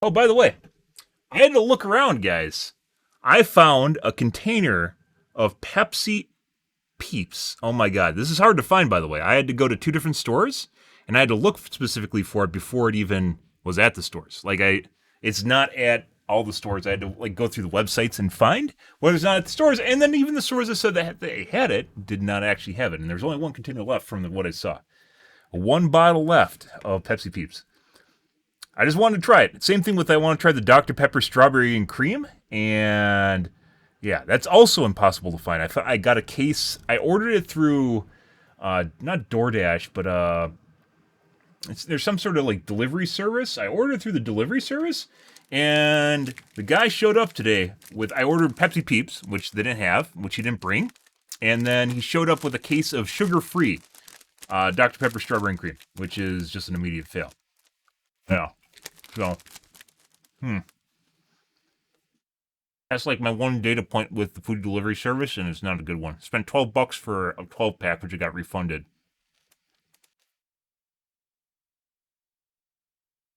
Oh, by the way, I had to look around, guys. I found a container of Pepsi Peeps. Oh my god, this is hard to find, by the way. I had to go to two different stores, and I had to look specifically for it before it even was at the stores. It's not at all the stores. I had to go through the websites and find what was not at the stores, and then even the stores that said that they had it did not actually have it. And there's only one container left from what I saw. One bottle left of Pepsi Peeps. I just wanted to try it. Same thing with I want to try the Dr. Pepper strawberry and cream, and yeah, that's also impossible to find. I got a case. I ordered it through not DoorDash, but there's some sort of delivery service. I ordered through the delivery service, and the guy showed up today with I ordered Pepsi Peeps, which they didn't have, which he didn't bring, and then he showed up with a case of sugar-free Dr. Pepper strawberry and cream, which is just an immediate fail. Yeah. So, that's like my one data point with the food delivery service, and it's not a good one. Spent $12 for a 12 pack, which I got refunded.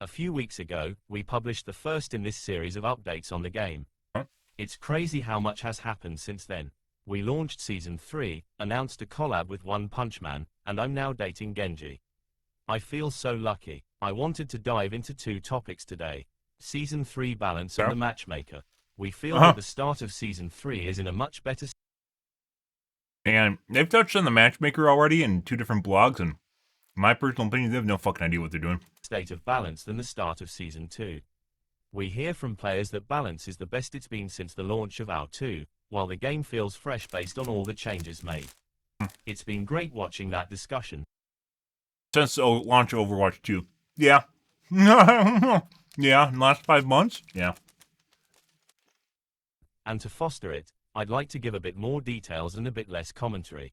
A few weeks ago, we published the first in this series of updates on the game. Huh? It's crazy how much has happened since then. We launched Season 3, announced a collab with One Punch Man, and I'm now dating Genji. I feel so lucky. I wanted to dive into two topics today. Season 3 balance and the Matchmaker. We feel that the start of Season 3 is in a much better And they've touched on the Matchmaker already in two different blogs, and in my personal opinion, they have no fucking idea what they're doing. state of balance than the start of Season 2. We hear from players that balance is the best it's been since the launch of our 2, while the game feels fresh based on all the changes made. It's been great watching that discussion. Since the launch of Overwatch 2. Yeah. Yeah, in the last 5 months? Yeah. And to foster it, I'd like to give a bit more details and a bit less commentary.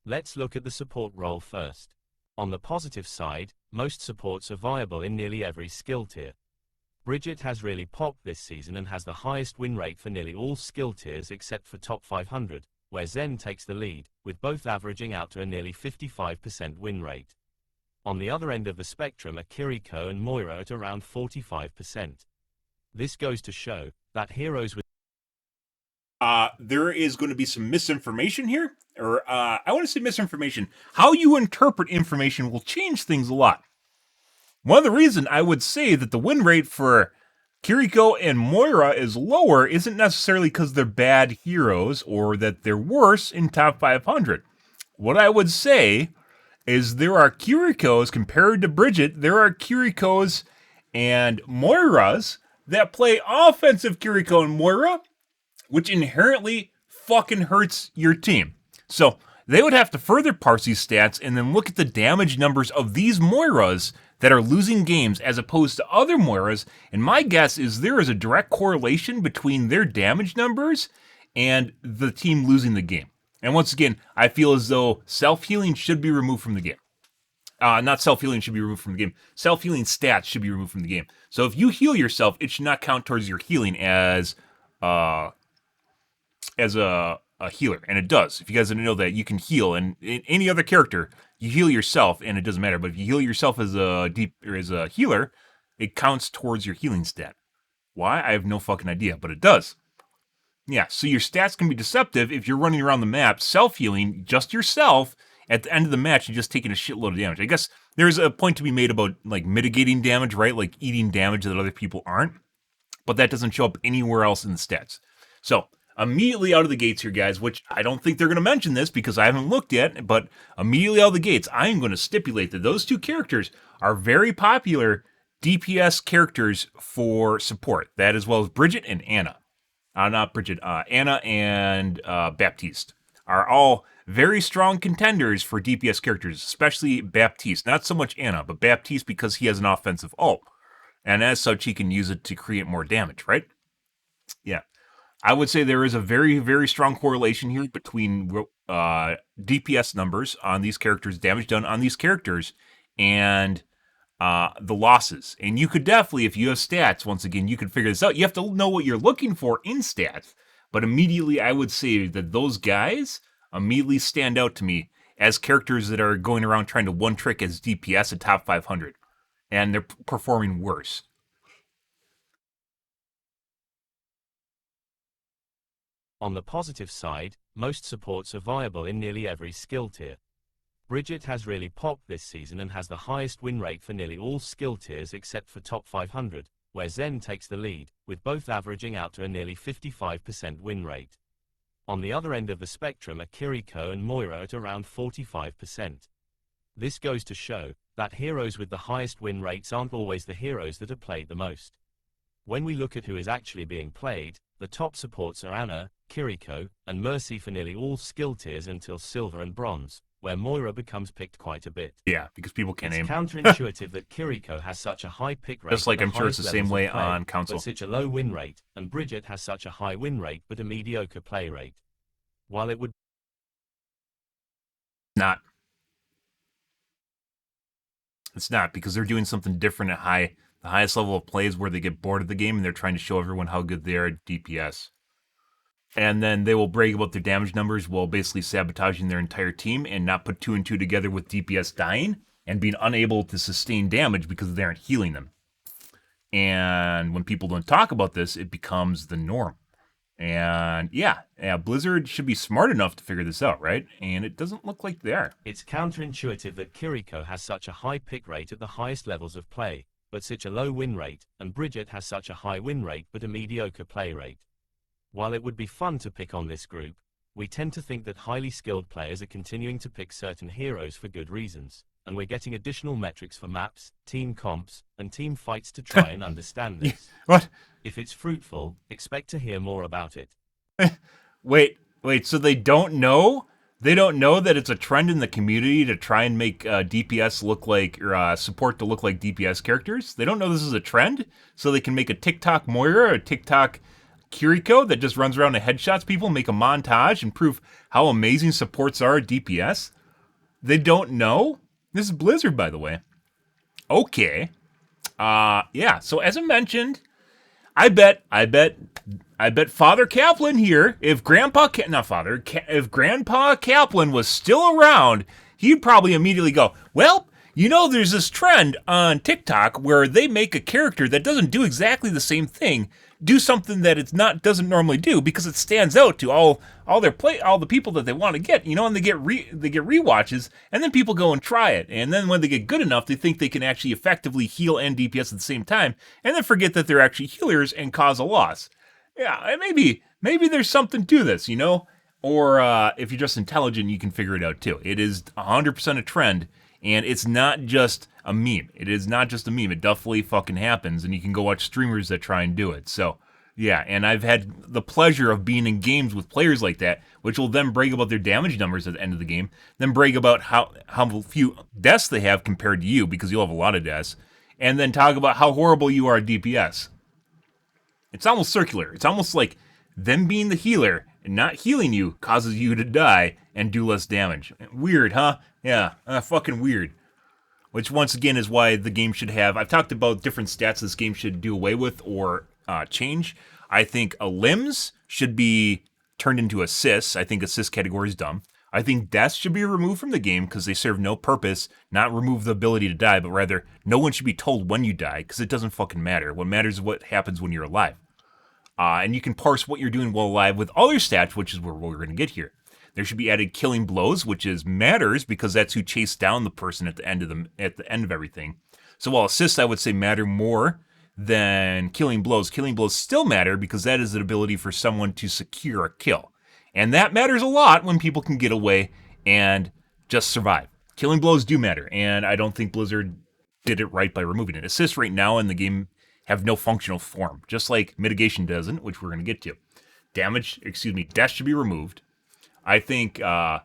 Let's look at the support role first. On the positive side, most supports are viable in nearly every skill tier. Bridget has really popped this season and has the highest win rate for nearly all skill tiers except for top 500, where Zen takes the lead, with both averaging out to a nearly 55% win rate. On the other end of the spectrum are Kiriko and Moira at around 45%. This goes to show that heroes with there is going to be some misinformation here, or I want to say misinformation. How you interpret information will change things a lot. One of the reasons I would say that the win rate for Kiriko and Moira is lower isn't necessarily because they're bad heroes or that they're worse in top 500. What I would say is there are Kirikos compared to Bridget, there are Kirikos and Moiras that play offensive Kiriko and Moira, which inherently fucking hurts your team. So they would have to further parse these stats and then look at the damage numbers of these Moiras that are losing games as opposed to other Moiras, and my guess is there is a direct correlation between their damage numbers and the team losing the game. And once again, I feel as though self-healing should be removed from the game. Not self-healing should be removed from the game. Self-healing stats should be removed from the game. So if you heal yourself, it should not count towards your healing as a healer, and it does. If you guys didn't know that, you can heal, and in any other character, you heal yourself, and it doesn't matter. But if you heal yourself as a healer, it counts towards your healing stat. Why? I have no fucking idea, but it does. Yeah, so your stats can be deceptive if you're running around the map self-healing just yourself. At the end of the match, you're just taking a shitload of damage. I guess there's a point to be made about mitigating damage, right? Like eating damage that other people aren't. But that doesn't show up anywhere else in the stats. So immediately out of the gates here, guys, which I don't think they're going to mention this because I haven't looked yet, but immediately out of the gates, I am going to stipulate that those two characters are very popular DPS characters for support. That as well as Bridget and Anna. Not Bridget, Anna and Baptiste are all very strong contenders for DPS characters, especially Baptiste. Not so much Anna, but Baptiste because he has an offensive ult. And as such, he can use it to create more damage, right? Yeah. I would say there is a very, very strong correlation here between DPS numbers on these characters, damage done on these characters, and the losses. And you could definitely, if you have stats, once again, you could figure this out. You have to know what you're looking for in stats. But immediately, I would say that those guys immediately stand out to me as characters that are going around trying to one trick as DPS at top 500. And they're performing worse. On the positive side, most supports are viable in nearly every skill tier. Bridget has really popped this season and has the highest win rate for nearly all skill tiers except for top 500, where Zen takes the lead, with both averaging out to a nearly 55% win rate. On the other end of the spectrum are Kiriko and Moira at around 45%. This goes to show that heroes with the highest win rates aren't always the heroes that are played the most. When we look at who is actually being played, the top supports are Anna, Kiriko, and Mercy for nearly all skill tiers until Silver and Bronze, where Moira becomes picked quite a bit. Yeah, because people can't It's aim. counterintuitive that Kiriko has such a high pick rate. Just like at I'm sure it's the highest same levels way of play, on console. but such a low win rate, and Bridget has such a high win rate but a mediocre play rate. While it would Not. It's not, because they're doing something different at the highest level of play is where they get bored of the game and they're trying to show everyone how good they are at DPS. And then they will brag about their damage numbers while basically sabotaging their entire team and not put 2 and 2 together with DPS dying and being unable to sustain damage because they aren't healing them. And when people don't talk about this, it becomes the norm. And yeah, Blizzard should be smart enough to figure this out, right? And it doesn't look like they are. It's counterintuitive that Kiriko has such a high pick rate at the highest levels of play, but such a low win rate, and Bridget has such a high win rate but a mediocre play rate. While it would be fun to pick on this group, we tend to think that highly skilled players are continuing to pick certain heroes for good reasons, and we're getting additional metrics for maps, team comps, and team fights to try and understand this. What? If it's fruitful, expect to hear more about it. Wait, so they don't know? They don't know that it's a trend in the community to try and make DPS look like, or support to look like DPS characters? They don't know this is a trend? So they can make a TikTok Moira or a TikTok Kiriko that just runs around and headshots people, make a montage, and prove how amazing supports are at DPS? They don't know? This is Blizzard, by the way. Okay. Yeah, so as I mentioned, I bet Father Kaplan here, if Grandpa Kaplan was still around, he'd probably immediately go, well, you know, there's this trend on TikTok where they make a character that doesn't do exactly the same thing, do something that doesn't normally do because it stands out to all the people that they want to get, you know, and they get rewatches, and then people go and try it, and then when they get good enough, they think they can actually effectively heal and DPS at the same time, and then forget that they're actually healers and cause a loss. Yeah, and maybe there's something to this, you know, or if you're just intelligent, you can figure it out too. It is 100% a trend. And it's not just a meme. It is not just a meme. It definitely fucking happens, and you can go watch streamers that try and do it. So, yeah, and I've had the pleasure of being in games with players like that, which will then brag about their damage numbers at the end of the game, then brag about how few deaths they have compared to you, because you'll have a lot of deaths, and then talk about how horrible you are at DPS. It's almost circular. It's almost like them being the healer and not healing you causes you to die and do less damage. Weird, huh? Yeah, fucking weird. Which, once again, is why the game should have... I've talked about different stats this game should do away with or change. I think limbs should be turned into assists. I think assist category is dumb. I think deaths should be removed from the game because they serve no purpose, not remove the ability to die, but rather no one should be told when you die because it doesn't fucking matter. What matters is what happens when you're alive. And you can parse what you're doing while alive with other stats, which is where we're going to get here. There should be added killing blows, which matters because that's who chased down the person at the end of everything. So while assists, I would say, matter more than killing blows. Killing blows still matter because that is an ability for someone to secure a kill, and that matters a lot when people can get away and just survive. Killing blows do matter, and I don't think Blizzard did it right by removing it. Assists right now in the game have no functional form, just like mitigation doesn't, which we're going to get to. Death should be removed. I think, in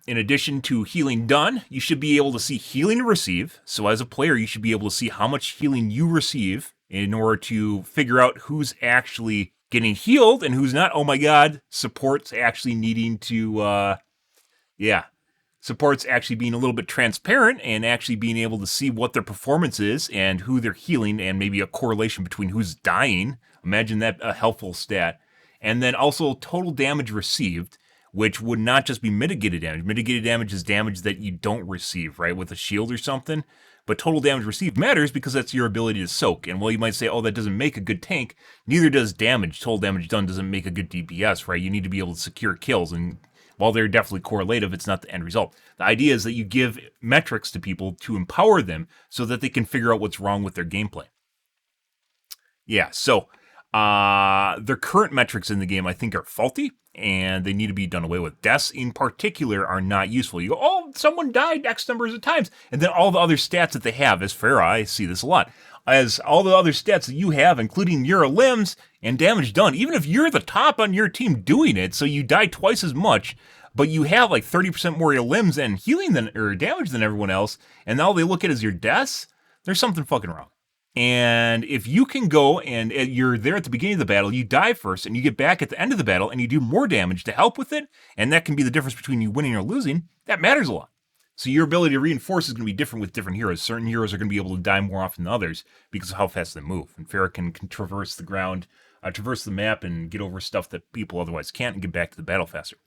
addition to healing done, you should be able to see healing receive. So as a player, you should be able to see how much healing you receive in order to figure out who's actually getting healed and who's not. Oh my god, support's actually needing to, support's actually being a little bit transparent and actually being able to see what their performance is and who they're healing and maybe a correlation between who's dying. Imagine that, a helpful stat. And then also total damage received, which would not just be mitigated damage. Mitigated damage is damage that you don't receive, right, with a shield or something. But total damage received matters because that's your ability to soak. And while you might say, oh, that doesn't make a good tank, neither does damage. Total damage done doesn't make a good DPS, right? You need to be able to secure kills. And while they're definitely correlative, it's not the end result. The idea is that you give metrics to people to empower them so that they can figure out what's wrong with their gameplay. Yeah, so their current metrics in the game, I think, are faulty, and they need to be done away with. Deaths, in particular, are not useful. You go, oh, someone died X numbers of times, and then all the other stats that they have, as Farah, I see this a lot, as all the other stats that you have, including your limbs and damage done, even if you're the top on your team doing it, so you die twice as much, but you have like 30% more of your limbs and healing than or damage than everyone else, and all they look at is your deaths, there's something fucking wrong. And if you can go and you're there at the beginning of the battle, you die first, and you get back at the end of the battle, and you do more damage to help with it, and that can be the difference between you winning or losing, that matters a lot. So your ability to reinforce is going to be different with different heroes. Certain heroes are going to be able to die more often than others because of how fast they move. And Farah can traverse the ground, traverse the map, and get over stuff that people otherwise can't and get back to the battle faster.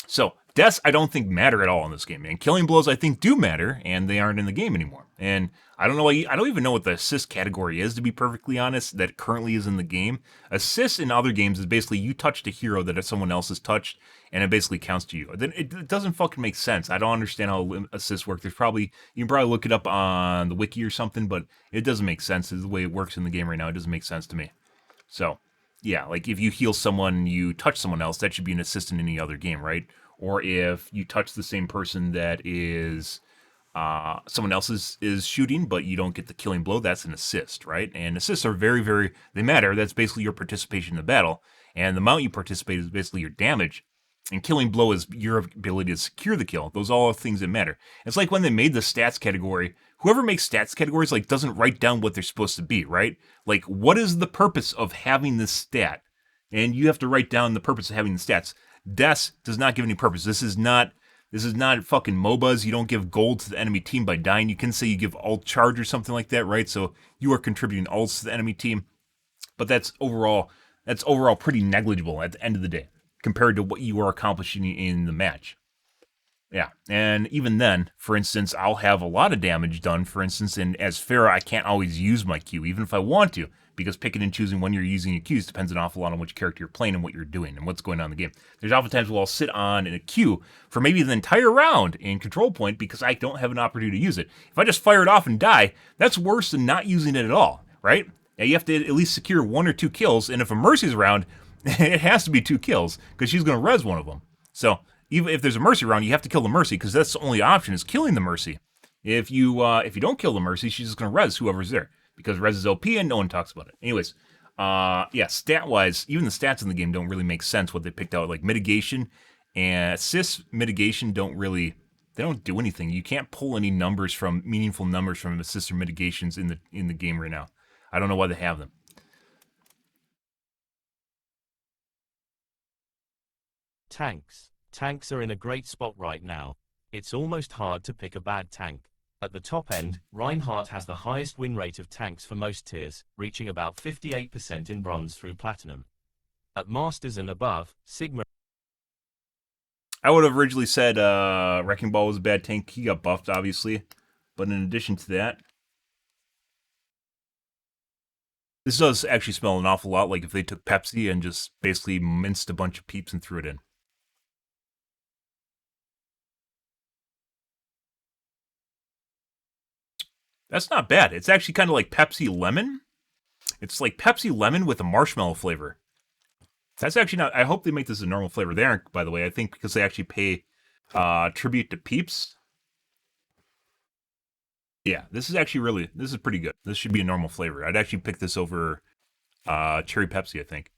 So, deaths I don't think matter at all in this game, and killing blows I think do matter, and they aren't in the game anymore. And I don't even know what the assist category is, to be perfectly honest, that currently is in the game. Assist in other games is basically you touched a hero that someone else has touched, and it basically counts to you. It doesn't fucking make sense. I don't understand how assists work. You can probably look it up on the wiki or something, but it doesn't make sense. The way it works in the game right now, it doesn't make sense to me. So, yeah, like if you heal someone, you touch someone else, that should be an assist in any other game, right? Or if you touch the same person that is someone else is shooting, but you don't get the killing blow, that's an assist, right? And assists are very, very, they matter. That's basically your participation in the battle. And the amount you participate is basically your damage. And killing blow is your ability to secure the kill. Those are all things that matter. It's like when they made the stats category, whoever makes stats categories like doesn't write down what they're supposed to be, right? Like, what is the purpose of having this stat? And you have to write down the purpose of having the stats. Deaths does not give any purpose. This is not fucking MOBAs. You don't give gold to the enemy team by dying. You can say you give ult charge or something like that, right? So you are contributing ults to the enemy team. But that's overall pretty negligible at the end of the day compared to what you are accomplishing in the match. Yeah, and even then, for instance, I'll have a lot of damage done, for instance, and as Farah, I can't always use my Q, even if I want to, because picking and choosing when you're using your Qs depends an awful lot on which character you're playing and what you're doing and what's going on in the game. There's oftentimes where I'll sit on in a Q for maybe the entire round in control point because I don't have an opportunity to use it. If I just fire it off and die, that's worse than not using it at all, right? Yeah, you have to at least secure 1 or 2 kills, and if a Mercy's around, it has to be 2 kills because she's going to res one of them. So even if there's a Mercy around, you have to kill the Mercy because that's the only option is killing the Mercy. If you don't kill the Mercy, she's just going to res whoever's there because res is OP and no one talks about it. Anyways, yeah, stat-wise, even the stats in the game don't really make sense what they picked out. Like mitigation and assist mitigation don't do anything. You can't pull any meaningful numbers from assist or mitigations in the game right now. I don't know why they have them. Tanks. Tanks are in a great spot right now. It's almost hard to pick a bad tank. At the top end, Reinhardt has the highest win rate of tanks for most tiers, reaching about 58% in bronze through platinum. At masters and above, Sigma. I would have originally said Wrecking Ball was a bad tank. He got buffed, obviously. But in addition to that, this does actually smell an awful lot like if they took Pepsi and just basically minced a bunch of peeps and threw it in. That's not bad. It's actually kind of like Pepsi Lemon. It's like Pepsi Lemon with a marshmallow flavor. That's actually not... I hope they make this a normal flavor. They aren't, by the way. I think because they actually pay tribute to Peeps. Yeah, this is pretty good. This should be a normal flavor. I'd actually pick this over Cherry Pepsi, I think.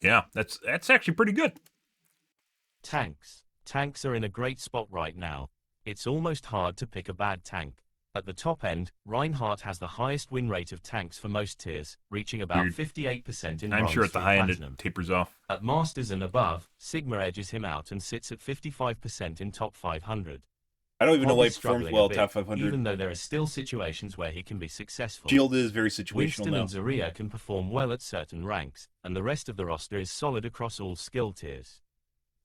Yeah, that's actually pretty good. Tanks. Tanks are in a great spot right now. It's almost hard to pick a bad tank. At the top end, Reinhardt has the highest win rate of tanks for most tiers, reaching about 58% in bronze. I'm sure at the high end platinum. it tapers off. At masters and above, Sigma edges him out and sits at 55% in top 500. I don't even know Hog why he is performs struggling a well top bit, 500. even though there are still situations where he can be successful. Shield is very situational Winston now. and Zarya can perform well at certain ranks, and the rest of the roster is solid across all skill tiers.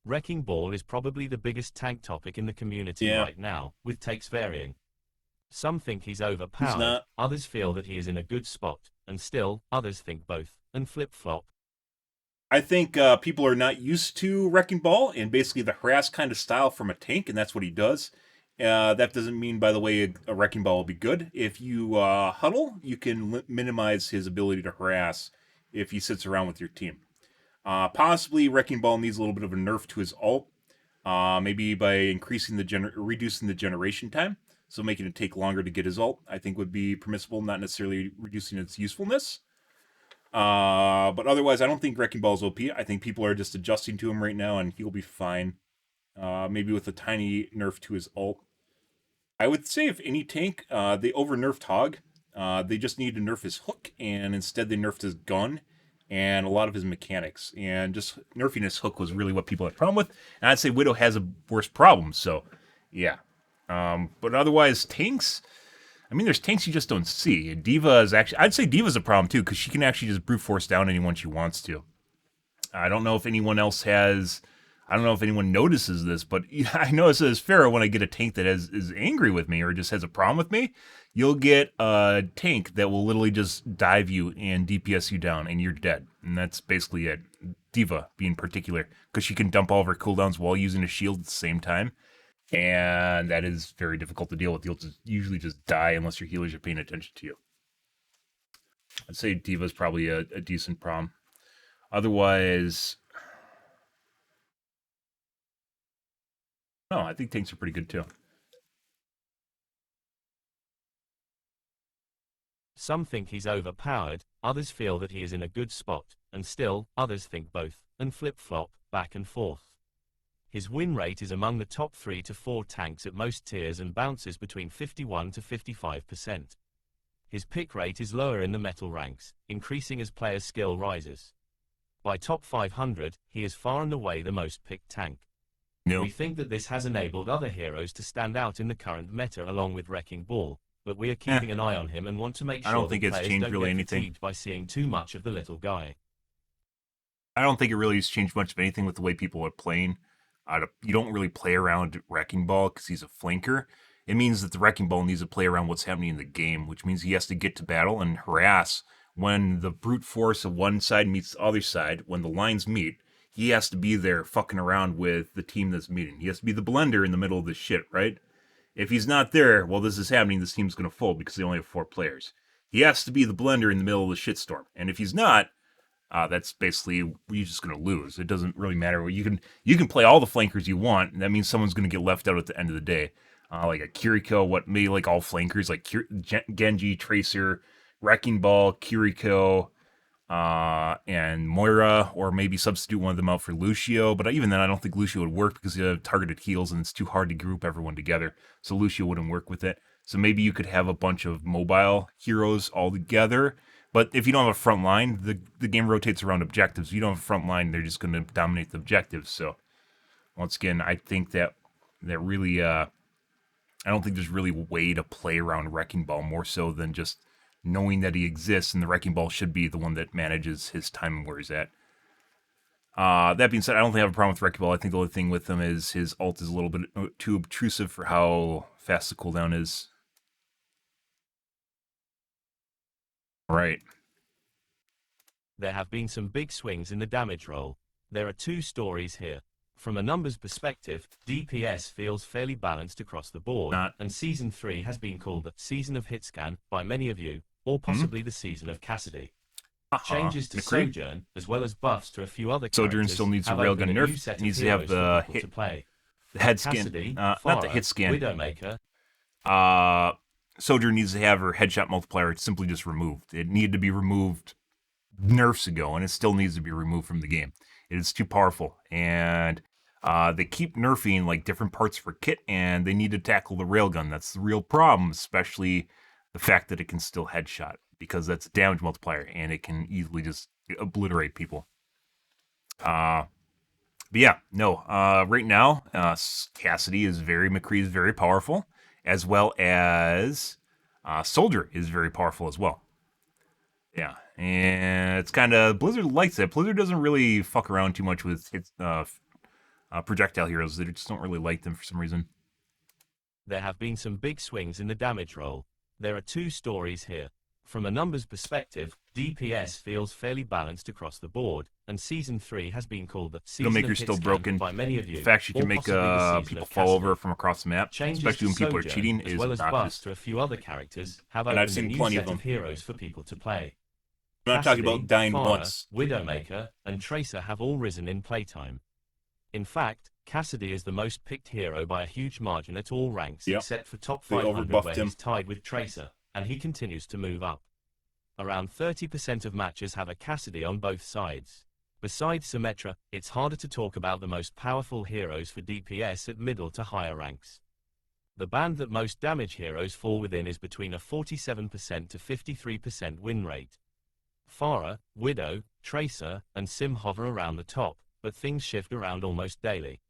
Wrecking Ball is probably the biggest tank topic in the community Yeah, right now, with takes varying. Some think he's he's overpowered, not. others feel that he is in a good spot, and still, others think both, and flip-flop. I think people are not used to Wrecking Ball and basically the harass kind of style from a tank, and that's what he does. That doesn't mean, by the way, a Wrecking Ball will be good. If you huddle, you can minimize his ability to harass if he sits around with your team. Possibly, Wrecking Ball needs a little bit of a nerf to his ult, maybe by increasing reducing the generation time, so making it take longer to get his ult. I think would be permissible, not necessarily reducing its usefulness. But otherwise, I don't think Wrecking Ball is OP. I think people are just adjusting to him right now, and he'll be fine. Maybe with a tiny nerf to his ult. I would say if any tank, they over nerfed Hog. They just need to nerf his hook, and instead they nerfed his gun and a lot of his mechanics. And just nerfing his hook was really what people had a problem with. And I'd say Widow has a worse problem. So, yeah. But otherwise, tanks. I mean, there's tanks you just don't see. Diva is actually, I'd say Diva's a problem too, because she can actually just brute force down anyone she wants to. I don't know if anyone else has, I don't know if anyone notices this, but I notice as Pharaoh when I get a tank that is angry with me or just has a problem with me, you'll get a tank that will literally just dive you and DPS you down and you're dead. And that's basically it. Diva being particular, because she can dump all of her cooldowns while using a shield at the same time. And that is very difficult to deal with. You'll usually just die unless your healers are paying attention to you. I'd say Diva's probably a decent prom. Otherwise, no, I think tanks are pretty good too. Some think he's overpowered, others feel that he is in a good spot, and still, others think both, and flip-flop, back and forth. His win rate is among the top 3 to 4 tanks at most tiers and bounces between 51 to 55%. His pick rate is lower in the metal ranks, increasing as players' skill rises. By top 500, he is far and away the most picked tank. No, We think that this has enabled other heroes to stand out in the current meta along with Wrecking Ball, but we are keeping an eye on him and want to make I sure don't think that it's players changed don't really get anything. fatigued by seeing too much of the little guy. I don't think it really has changed much of anything with the way people are playing. You don't really play around Wrecking Ball because he's a flanker. It means that the Wrecking Ball needs to play around what's happening in the game, which means he has to get to battle and harass when the brute force of one side meets the other side. When the lines meet, he has to be there fucking around with the team that's meeting. He has to be the blender in the middle of this shit, right? If he's not there while this is happening, this team's going to fold because they only have 4 players. He has to be the blender in the middle of the shitstorm. And if he's not, that's basically you're just going to lose. It doesn't really matter. You can play all the flankers you want. And that means someone's going to get left out at the end of the day. Like a Kiriko, what maybe like all flankers like Genji, Tracer, Wrecking Ball, Kiriko, and Moira, or maybe substitute one of them out for Lucio. But even then, I don't think Lucio would work because you have targeted heals and it's too hard to group everyone together. So Lucio wouldn't work with it. So maybe you could have a bunch of mobile heroes all together. But if you don't have a front line, the game rotates around objectives. If you don't have a front line, they're just going to dominate the objectives. So once again, I think that really I don't think there's really a way to play around Wrecking Ball more so than just knowing that he exists, and the Wrecking Ball should be the one that manages his time and where he's at. That being said, I don't think I have a problem with Wrecking Ball. I think the only thing with him is his ult is a little bit too obtrusive for how fast the cooldown is. All right. There have been some big swings in the damage roll. There are 2 stories here. From a numbers perspective, DPS feels fairly balanced across the board, Not. and Season 3 has been called the Season of Hitscan by many of you, or possibly the Season of Cassidy. Changes to McCree? Sojourn, as well as buffs to a few other Sojourn characters, still needs a have railgun opened a new nerf. set It needs of to have heroes for the people to play. head skin. Cassidy, Not the Pharah, hit skin. Widowmaker. Sojourn needs to have her headshot multiplier simply just removed. It needed to be removed nerfs ago, and it still needs to be removed from the game. It is too powerful, and they keep nerfing like different parts for kit, and they need to tackle the railgun. That's the real problem, especially the fact that it can still headshot because that's a damage multiplier, and it can easily just obliterate people. But yeah, no. Right now, Cassidy is McCree is very powerful, as well as Soldier is very powerful as well. Yeah, and it's kind of Blizzard likes it. Blizzard doesn't really fuck around too much with its projectile heroes. They just don't really like them for some reason. There have been some big swings in the damage roll. There are two stories here. From a numbers perspective, DPS feels fairly balanced across the board, and Season 3 has been called the Season of Widowmaker's still Hitscan broken. by many of you, The fact she can or make possibly the Season people of fall over Cassidy. from across the map, Changes especially when to people are Sojourn, cheating, as is well as obnoxious. buffs to a few other characters, have And I've opened a seen new plenty of set of them. heroes for people to play. I'm not talking Cassidy, about dying Farah, once. Widowmaker, and Tracer have all risen in playtime. In fact, Cassidy is the most picked hero by a huge margin at all ranks Yep. except for top They 500 overbuffed where him. he's tied with Tracer, and he continues to move up. Around 30% of matches have a Cassidy on both sides. Besides Symmetra, it's harder to talk about the most powerful heroes for DPS at middle to higher ranks. The band that most damage heroes fall within is between a 47% to 53% win rate. Farah, Widow, Tracer, and Sim hover around the top, but things shift around almost daily.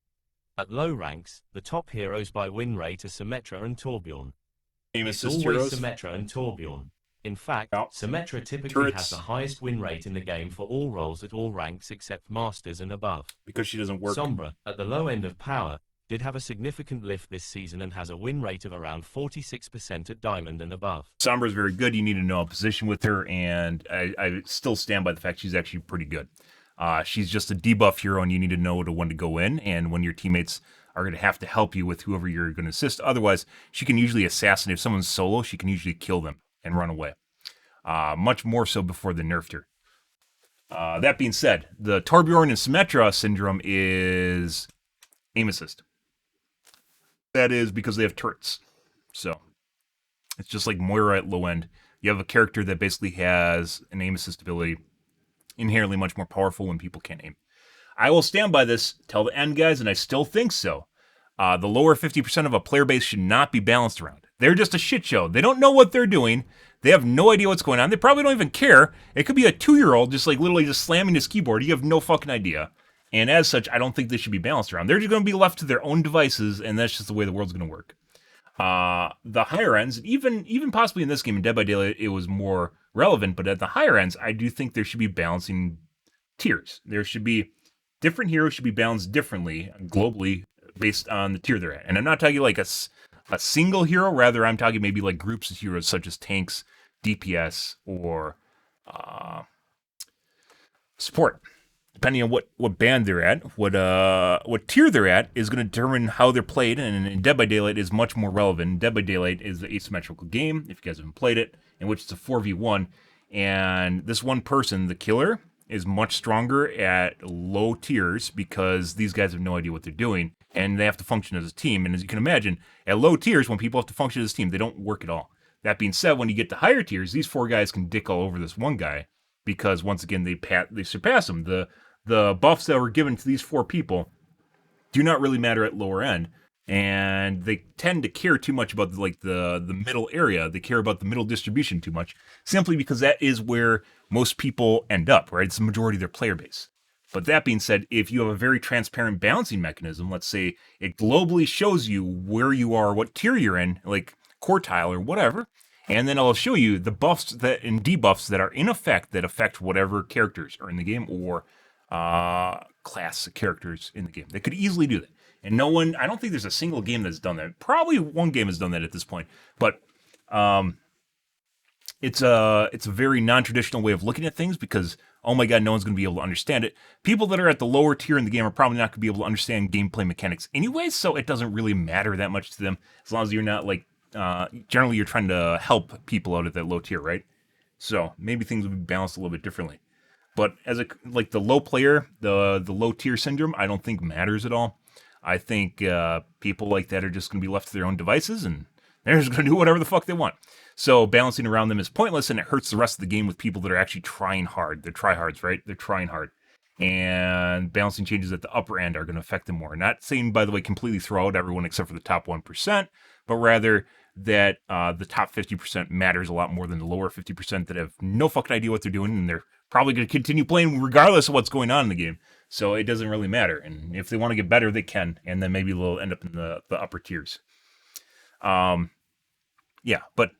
At low ranks, the top heroes by win rate are Symmetra and Torbjorn. Aim It's assist always heroes. Symmetra and Torbjorn. In fact, Yep. Symmetra typically Turrets. has the highest win rate in the game for all roles at all ranks except Masters and above. Because she doesn't work. Sombra, at the low end of power, did have a significant lift this season and has a win rate of around 46% at Diamond and above. Sombra is very good. You need to know a position with her, and I still stand by the fact she's actually pretty good. She's just a debuff hero, and you need to know when to go in, and when your teammates are going to have to help you with whoever you're going to assist. Otherwise, she can usually assassinate. If someone's solo, she can usually kill them and run away. Much more so before they nerfed her. That being said, the Torbjorn and Symmetra syndrome is aim assist. That is because they have turrets. So it's just like Moira at low end. You have a character that basically has an aim assist ability, inherently much more powerful when people can't aim. I will stand by this till the end, guys, and I still think so. The lower 50% of a player base should not be balanced around. They're just a shit show. They don't know what they're doing. They have no idea what's going on. They probably don't even care. It could be a 2-year-old just like literally just slamming his keyboard. You have no fucking idea. And as such, I don't think they should be balanced around. They're just going to be left to their own devices, and that's just the way the world's going to work. The higher ends, even possibly in this game in Dead by Daylight, it was more relevant. But at the higher ends, I do think there should be balancing tiers. There should be different heroes should be balanced differently globally based on the tier they're at. And I'm not talking like a single hero. Rather, I'm talking maybe like groups of heroes such as tanks, DPS, or support. Depending on what band they're at, what tier they're at is going to determine how they're played. And in Dead by Daylight is much more relevant. Dead by Daylight is the asymmetrical game, if you guys haven't played it, in which it's a 4v1. And this one person, the killer, is much stronger at low tiers because these guys have no idea what they're doing. And they have to function as a team. And as you can imagine, at low tiers, when people have to function as a team, they don't work at all. That being said, when you get to higher tiers, these 4 guys can dick all over this one guy because once again they surpass him. The buffs that were given to these 4 people do not really matter at lower end, and they tend to care too much about the middle area. They care about the middle distribution too much, simply because that is where most people end up, right? It's the majority of their player base. But that being said, if you have a very transparent balancing mechanism, let's say it globally shows you where you are, what tier you're in, like quartile or whatever, and then it'll show you the buffs that and debuffs that are in effect that affect whatever characters are in the game or class characters in the game. They could easily do that. And no one, I don't think there's a single game that's done that. Probably one game has done that at this point. But it's a very non-traditional way of looking at things because, oh my god, no one's going to be able to understand it. People that are at the lower tier in the game are probably not going to be able to understand gameplay mechanics anyway, so it doesn't really matter that much to them as long as you're not like, generally you're trying to help people out at that low tier, right? So maybe things would be balanced a little bit differently. But as like the low player, the low tier syndrome, I don't think matters at all. I think people like that are just going to be left to their own devices and they're just going to do whatever the fuck they want. So balancing around them is pointless and it hurts the rest of the game with people that are actually trying hard. They're tryhards, right? They're trying hard. And balancing changes at the upper end are going to affect them more. Not saying, by the way, completely throw out everyone except for the top 1%, but rather that the top 50% matters a lot more than the lower 50% that have no fucking idea what they're doing and they're probably going to continue playing regardless of what's going on in the game. So it doesn't really matter. And if they want to get better, they can. And then maybe they'll end up in the upper tiers. Yeah, but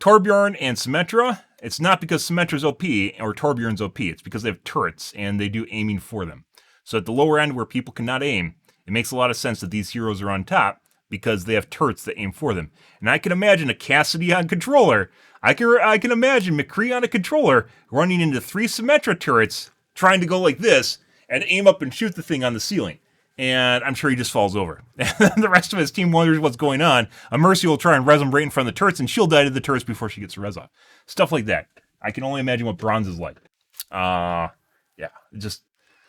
Torbjorn and Symmetra, it's not because Symmetra's OP or Torbjorn's OP. It's because they have turrets and they do aiming for them. So at the lower end where people cannot aim, it makes a lot of sense that these heroes are on top because they have turrets that aim for them. And I can imagine a Cassidy on controller. I can imagine McCree on a controller running into 3 Symmetra turrets, trying to go like this and aim up and shoot the thing on the ceiling. And I'm sure he just falls over. The rest of his team wonders what's going on. A Mercy will try and res him right in front of the turrets, and she'll die to the turrets before she gets the res off. Stuff like that. I can only imagine what bronze is like. Yeah, just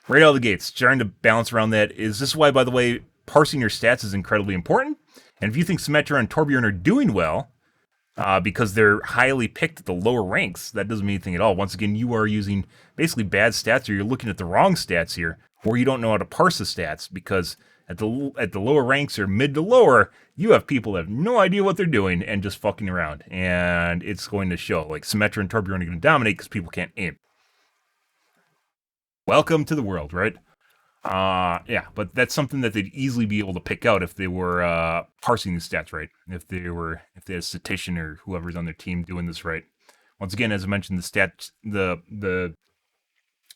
right out of the gates, trying to balance around that. This is why, by the way, parsing your stats is incredibly important. And if you think Symmetra and Torbjorn are doing well, because they're highly picked at the lower ranks, that doesn't mean anything at all. Once again, you are using basically bad stats, or you're looking at the wrong stats here, or you don't know how to parse the stats, because at the lower ranks or mid to lower, you have people that have no idea what they're doing and just fucking around, and it's going to show. Like Symmetra and Torbjorn are going to dominate because people can't aim. Welcome to the world, right? Yeah, but that's something that they'd easily be able to pick out if they were parsing the stats right. If they had a statistician or whoever's on their team doing this right. Once again, as I mentioned, the stats, the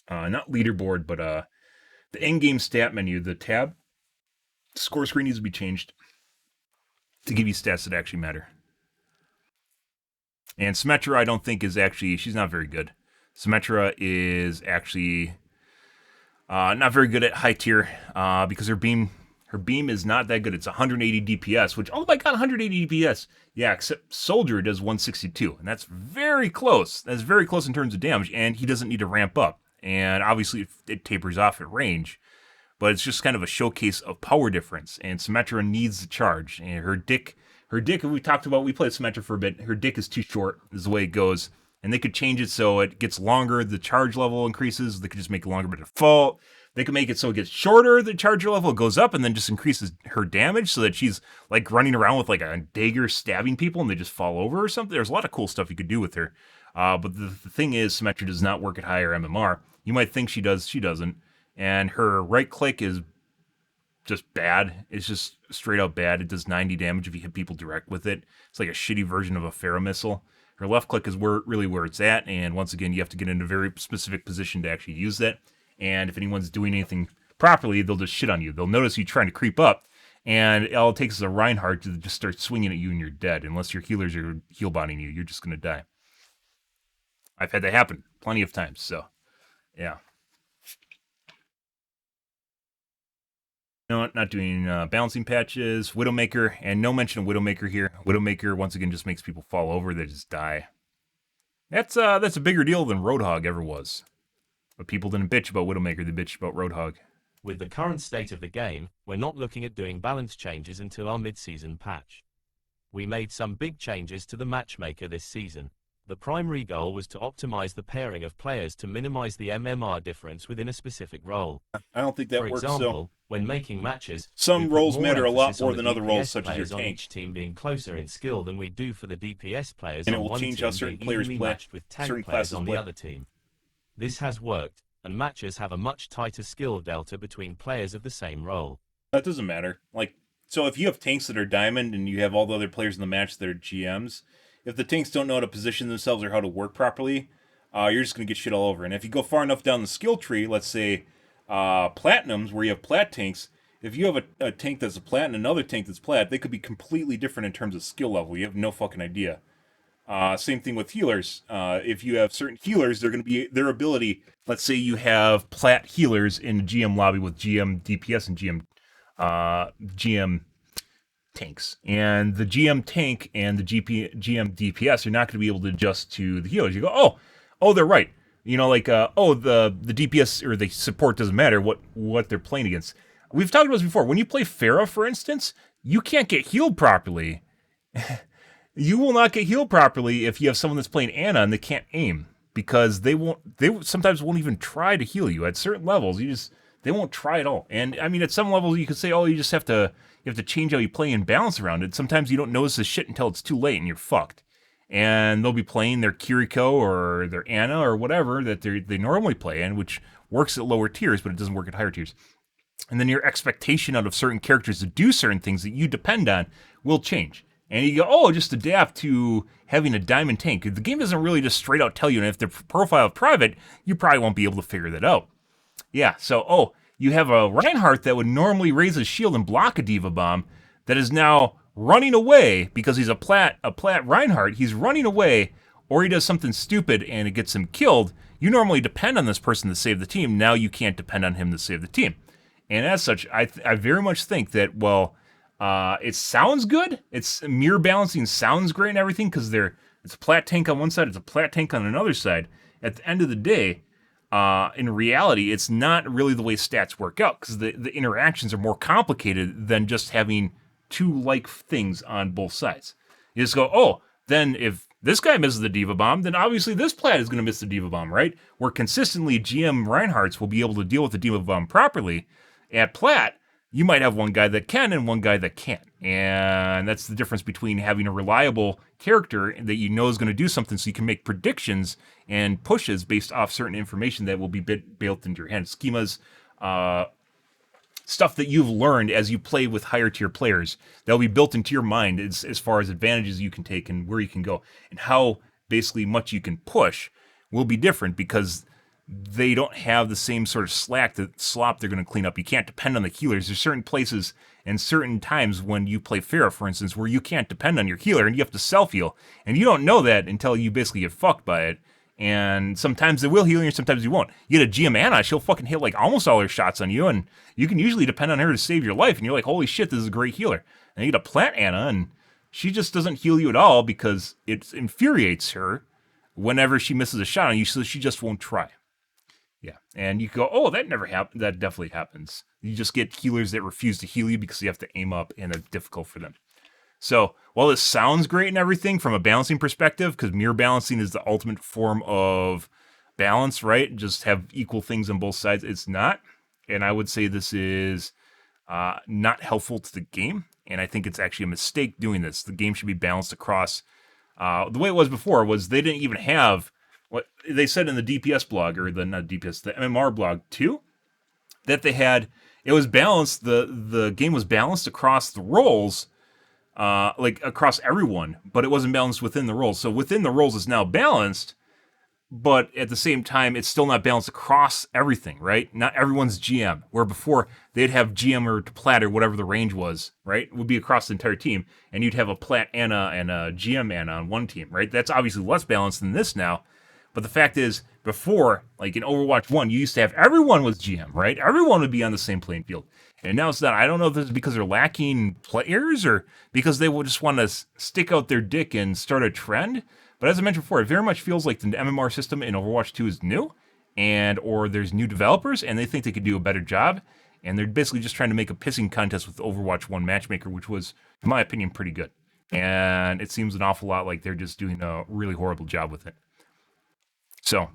not leaderboard, but the in-game stat menu, the tab, score screen needs to be changed to give you stats that actually matter. And Symmetra, I don't think she's not very good. Symmetra is actually not very good at high tier because her beam is not that good. It's 180 DPS, which, oh my god, 180 DPS. Yeah, except Soldier does 162, and that's very close. That's very close in terms of damage, and he doesn't need to ramp up. And obviously, it tapers off at range, but it's just kind of a showcase of power difference. And Symmetra needs the charge. And her dick, we talked about, we played Symmetra for a bit. Her dick is too short, is the way it goes. And they could change it so it gets longer, the charge level increases. They could just make it longer by default. They could make it so it gets shorter, the charge level goes up, and then just increases her damage so that she's like running around with like a dagger stabbing people and they just fall over or something. There's a lot of cool stuff you could do with her. But the thing is, Symmetra does not work at higher MMR. You might think she does, she doesn't. And her right click is just bad. It's just straight out bad. It does 90 damage if you hit people direct with it. It's like a shitty version of a Pharaoh missile. Her left click is really where it's at, and once again, you have to get in a very specific position to actually use that. And if anyone's doing anything properly, they'll just shit on you. They'll notice you trying to creep up, and all it takes is a Reinhardt to just start swinging at you and you're dead. Unless your healers are heal bonding you, you're just going to die. I've had that happen plenty of times, so yeah. No, not doing balancing patches, Widowmaker, and no mention of Widowmaker here. Widowmaker, once again, just makes people fall over. They just die. That's a bigger deal than Roadhog ever was. But people didn't bitch about Widowmaker, they bitched about Roadhog. With the current state of the game, we're not looking at doing balance changes until our mid-season patch. We made some big changes to the Matchmaker this season. The primary goal was to optimize the pairing of players to minimize the MMR difference within a specific role. I don't think that For works. example, when making matches, some roles matter a lot more than other roles, such as your on tank. each team being closer in skill than we do for the DPS players And on it will one change team how certain being players evenly play, matched with tank certain players classes on play. the other team. This has worked, and matches have a much tighter skill delta between players of the same role. That doesn't matter. Like, so if you have tanks that are diamond and you have all the other players in the match that are GMs, if the tanks don't know how to position themselves or how to work properly, you're just going to get shit all over. And if you go far enough down the skill tree, let's say platinums, where you have plat tanks, if you have a tank that's a plat and another tank that's plat, they could be completely different in terms of skill level. You have no fucking idea. Same thing with healers. If you have certain healers, they're going to be their ability. Let's say you have plat healers in the GM lobby with GM DPS and GM tanks, and the GM tank and the GM DPS are not going to be able to adjust to the healers. You go, oh, they're right. You know, like, the DPS or the support doesn't matter what they're playing against. We've talked about this before. When you play Pharah, for instance, you can't get healed properly. You will not get healed properly if you have someone that's playing Ana and they can't aim, because they sometimes won't even try to heal you. At certain levels, they won't try at all. And I mean, at some levels, you could say, you just have to change how you play and balance around it. Sometimes you don't notice this shit until it's too late and you're fucked. And they'll be playing their Kiriko or their Ana or whatever that they normally play in, which works at lower tiers, but it doesn't work at higher tiers. And then your expectation out of certain characters to do certain things that you depend on will change. And you go, oh, just adapt to having a diamond tank. The game doesn't really just straight out tell you, and if the profile is private, you probably won't be able to figure that out. Yeah, so, oh, you have a Reinhardt that would normally raise his shield and block a Diva Bomb that is now running away because he's a plat Reinhardt. He's running away, or he does something stupid and it gets him killed. You normally depend on this person to save the team. Now you can't depend on him to save the team. And as such, I very much think that, well, it sounds good. It's mirror balancing sounds great and everything because it's a plat tank on one side, it's a plat tank on another side. At the end of the day, in reality, it's not really the way stats work out because the interactions are more complicated than just having two like things on both sides. You just go, oh, then if this guy misses the Diva Bomb, then obviously this plat is going to miss the Diva Bomb, right? Where consistently GM Reinhardts will be able to deal with the Diva Bomb properly. At plat, you might have one guy that can and one guy that can't. And that's the difference between having a reliable character that you know is going to do something so you can make predictions and pushes based off certain information that will be built into your hand. Schemas, stuff that you've learned as you play with higher tier players that will be built into your mind as far as advantages you can take and where you can go and how basically much you can push will be different because they don't have the same sort of slop they're going to clean up. You can't depend on the healers. There's certain places and certain times when you play Pharah, for instance, where you can't depend on your healer and you have to self-heal. And you don't know that until you basically get fucked by it. And sometimes they will heal you, sometimes you won't. You get a GM Anna, she'll fucking hit like almost all her shots on you, and you can usually depend on her to save your life. And you're like, holy shit, this is a great healer. And you get a plant Anna, and she just doesn't heal you at all because it infuriates her whenever she misses a shot on you, so she just won't try. Yeah, and you go, oh, that never happened. That definitely happens. You just get healers that refuse to heal you because you have to aim up, and it's difficult for them. So, while this sounds great and everything from a balancing perspective, because mirror balancing is the ultimate form of balance, right? Just have equal things on both sides. It's not, and I would say this is not helpful to the game, and I think it's actually a mistake doing this. The game should be balanced across. The way it was before was they didn't even have what they said in the DPS blog, or the MMR blog too, that it was balanced, the game was balanced across the roles, like across everyone, but it wasn't balanced within the roles. So within the roles it's now balanced, but at the same time, it's still not balanced across everything, right? Not everyone's GM, where before they'd have GM or plat or whatever the range was, right? It would be across the entire team, and you'd have a plat Anna and a GM Anna on one team, right? That's obviously less balanced than this now. But the fact is, before, like in Overwatch 1, you used to have everyone was GM, right? Everyone would be on the same playing field. And now it's not. I don't know if this is because they're lacking players or because they will just want to stick out their dick and start a trend. But as I mentioned before, it very much feels like the MMR system in Overwatch 2 is new, or there's new developers, and they think they could do a better job. And they're basically just trying to make a pissing contest with Overwatch 1 Matchmaker, which was, in my opinion, pretty good. And it seems an awful lot like they're just doing a really horrible job with it. So,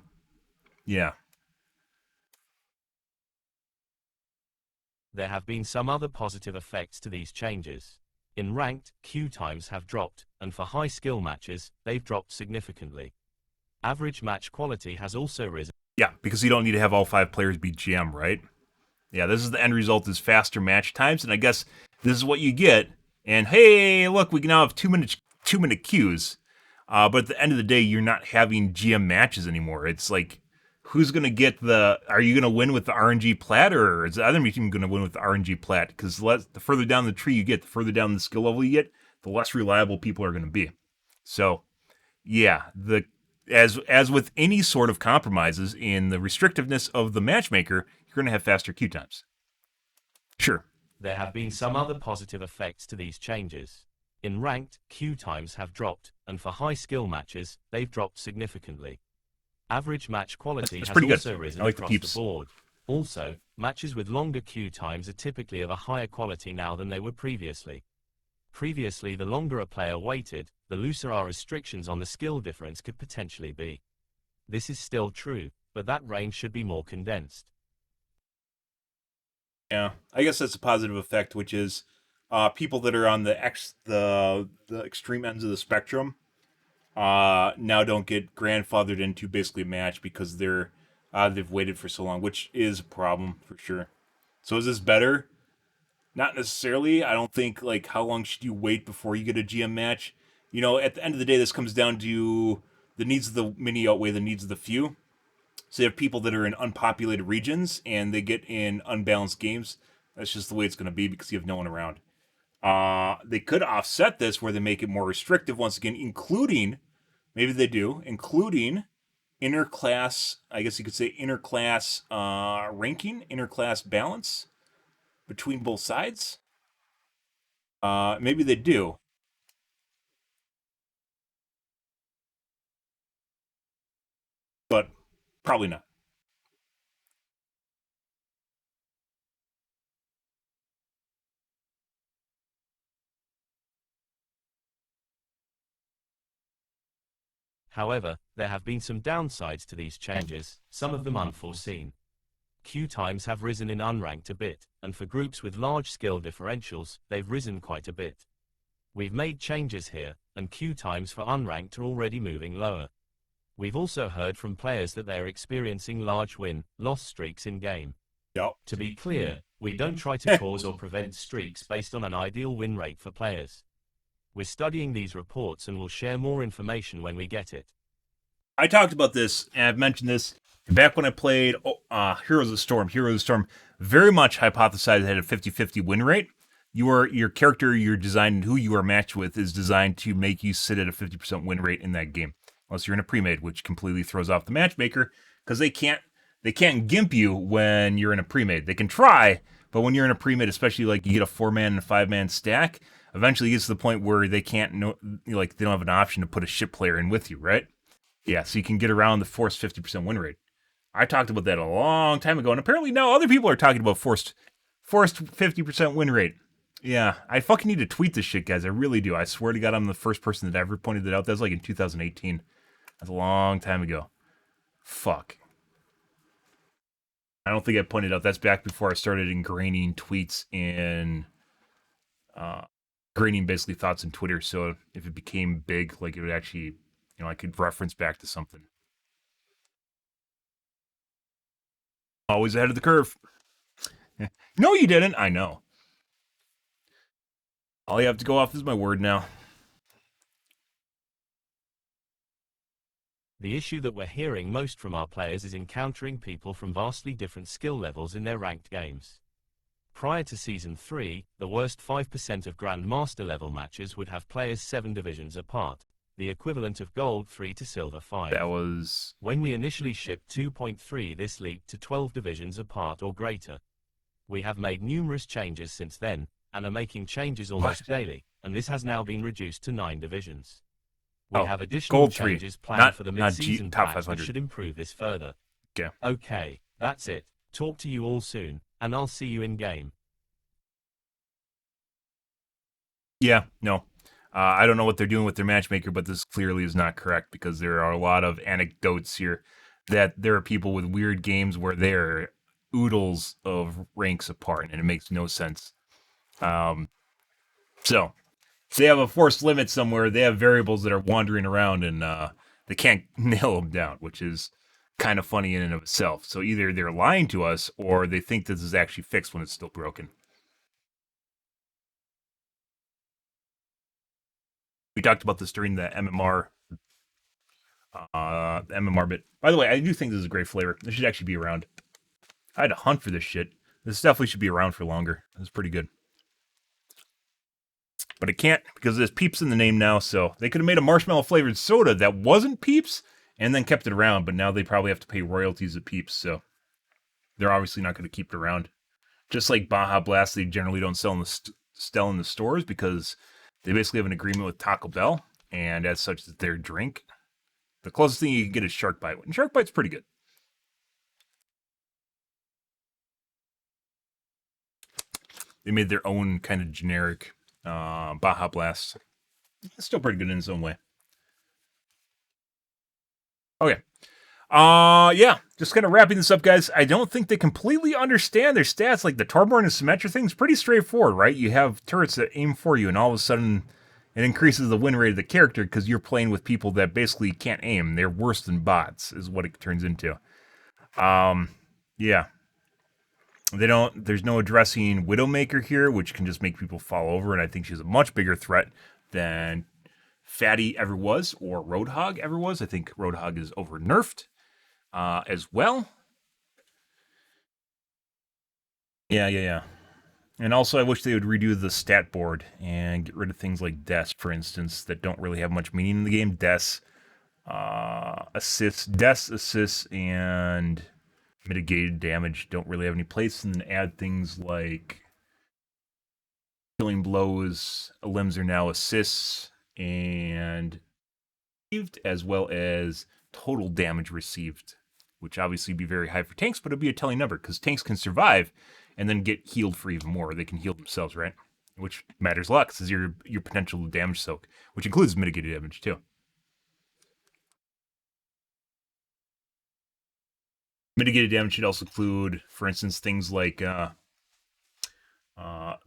yeah. There have been some other positive effects to these changes. In ranked, queue times have dropped, and for high skill matches, they've dropped significantly. Average match quality has also risen. Yeah, because you don't need to have all 5 players be GM, right? Yeah, this is the end result is faster match times, and I guess this is what you get. And hey, look, we can now have 2-minute queues. But at the end of the day, you're not having GM matches anymore. It's like, who's going to get are you going to win with the RNG plat, or is the other team going to win with the RNG plat? Because the further down the tree you get, the further down the skill level you get, the less reliable people are going to be. So, yeah, as with any sort of compromises in the restrictiveness of the matchmaker, you're going to have faster queue times. Sure. There have been some other positive effects to these changes. In ranked, queue times have dropped, and for high skill matches, they've dropped significantly. Average match quality has also risen across the board. Also, matches with longer queue times are typically of a higher quality now than they were previously. Previously, the longer a player waited, the looser our restrictions on the skill difference could potentially be. This is still true, but that range should be more condensed. Yeah, I guess that's a positive effect, which is people that are on the extreme ends of the spectrum now don't get grandfathered into basically a match because they're they've waited for so long, which is a problem for sure. So is this better? Not necessarily. I don't think like how long should you wait before you get a GM match? You know, at the end of the day, this comes down to the needs of the many outweigh the needs of the few. So you have people that are in unpopulated regions and they get in unbalanced games. That's just the way it's going to be because you have no one around. They could offset this where they make it more restrictive once again, including maybe they do, including interclass. I guess you could say interclass ranking, interclass balance between both sides. Maybe they do, but probably not. However, there have been some downsides to these changes, some of them unforeseen. Queue times have risen in unranked a bit, and for groups with large skill differentials, they've risen quite a bit. We've made changes here, and queue times for unranked are already moving lower. We've also heard from players that they're experiencing large win-loss streaks in-game. Yep. To be clear, we don't try to cause or prevent streaks based on an ideal win rate for players. We're studying these reports and will share more information when we get it. I talked about this, and I've mentioned this back when I played Heroes of the Storm. Heroes of the Storm very much hypothesized it had a 50-50 win rate. Your character you're designed, who you are matched with, is designed to make you sit at a 50% win rate in that game. Unless you're in a pre-made, which completely throws off the matchmaker, because they can't gimp you when you're in a pre-made. They can try, but when you're in a pre-made, especially like you get a 4-man and a 5-man stack, eventually it gets to the point where they can't they don't have an option to put a ship player in with you, right? Yeah, so you can get around the forced 50% win rate. I talked about that a long time ago, and apparently now other people are talking about forced 50% win rate. Yeah, I fucking need to tweet this shit, guys. I really do. I swear to God, I'm the first person that ever pointed that out. That was like in 2018. That's a long time ago. Fuck. I don't think I pointed out. That's back before I started ingraining tweets in, ingraining basically thoughts in Twitter. So if it became big, like it would actually, I could reference back to something. Always ahead of the curve. No, you didn't. I know. All you have to go off is my word now. The issue that we're hearing most from our players is encountering people from vastly different skill levels in their ranked games. Prior to Season 3, the worst 5% of Grandmaster level matches would have players 7 divisions apart, the equivalent of Gold 3 to Silver 5. That was... When we initially shipped 2.3, this leaped to 12 divisions apart or greater. We have made numerous changes since then, and are making changes almost daily, and this has now been reduced to 9 divisions. We have additional Gold 3, changes planned for the mid-season top patch that 500. should improve this further. Okay. Okay, that's it. Talk to you all soon, and I'll see you in-game. Yeah, no. I don't know what they're doing with their matchmaker, but this clearly is not correct because there are a lot of anecdotes here that there are people with weird games where they're oodles of ranks apart, and it makes no sense. So they have a forced limit somewhere. They have variables that are wandering around, and they can't nail them down, which is kind of funny in and of itself. So either they're lying to us, or they think this is actually fixed when it's still broken. We talked about this during the MMR bit. By the way, I do think this is a great flavor. This should actually be around. I had to hunt for this shit. This definitely should be around for longer. It's pretty good. But it can't because there's Peeps in the name now, so they could have made a marshmallow flavored soda that wasn't Peeps and then kept it around, but now they probably have to pay royalties to Peeps, so they're obviously not going to keep it around. Just like Baja Blast, they generally don't sell in the stores because they basically have an agreement with Taco Bell, and as such, it's their drink. The closest thing you can get is Shark Bite, and Shark Bite's pretty good. They made their own kind of generic Baja Blast. It's still pretty good in its own way. Okay. Yeah, just kind of wrapping this up, guys. I don't think they completely understand their stats. Like the Torborn and Symmetra thing's pretty straightforward, right? You have turrets that aim for you, and all of a sudden it increases the win rate of the character because you're playing with people that basically can't aim. They're worse than bots, is what it turns into. Yeah. There's no addressing Widowmaker here, which can just make people fall over, and I think she's a much bigger threat than Fatty ever was, or Roadhog ever was. I think Roadhog is over nerfed as well. Yeah. And also, I wish they would redo the stat board and get rid of things like deaths, for instance, that don't really have much meaning in the game. Deaths, assists, and mitigated damage don't really have any place. And then add things like killing blows, limbs are now assists, and as well as total damage received, which obviously be very high for tanks, but it'd be a telling number because tanks can survive and then get healed for even more. They can heal themselves, right? Which matters a lot because your potential damage soak, which includes mitigated damage too. Mitigated damage should also include, for instance, things like the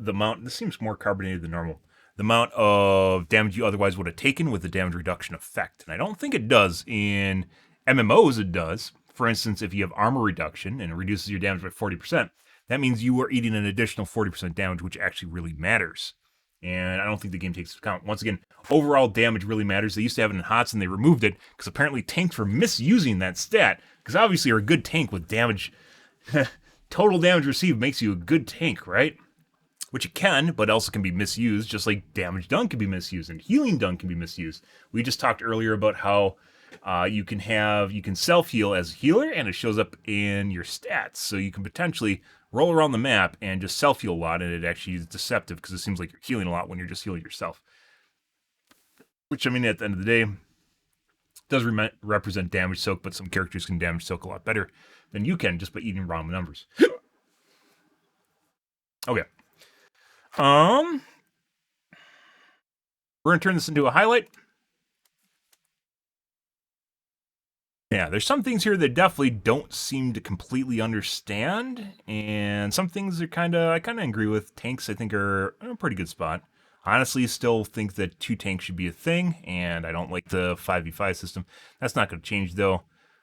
amount. This seems more carbonated than normal. The amount of damage you otherwise would have taken with the damage reduction effect, and I don't think it does in MMOs. It does. For instance, if you have armor reduction and it reduces your damage by 40%, that means you are eating an additional 40% damage, which actually really matters. And I don't think the game takes into account. Once again, overall damage really matters. They used to have it in HOTS and they removed it because apparently tanks were misusing that stat. Because obviously, you're a good tank with damage. Total damage received makes you a good tank, right? Which it can, but also can be misused, just like damage done can be misused and healing done can be misused. We just talked earlier about how you can self heal as a healer, and it shows up in your stats. So you can potentially roll around the map and just self heal a lot, and it actually is deceptive because it seems like you're healing a lot when you're just healing yourself. Which I mean, at the end of the day, does represent damage soak, but some characters can damage soak a lot better than you can just by eating random numbers. Okay. We're gonna turn this into a highlight. Yeah, there's some things here that definitely don't seem to completely understand, and some things are I kind of agree with. Tanks, I think, are in a pretty good spot. Honestly, still think that 2 tanks should be a thing, and I don't like the 5v5 system. That's not going to change, though,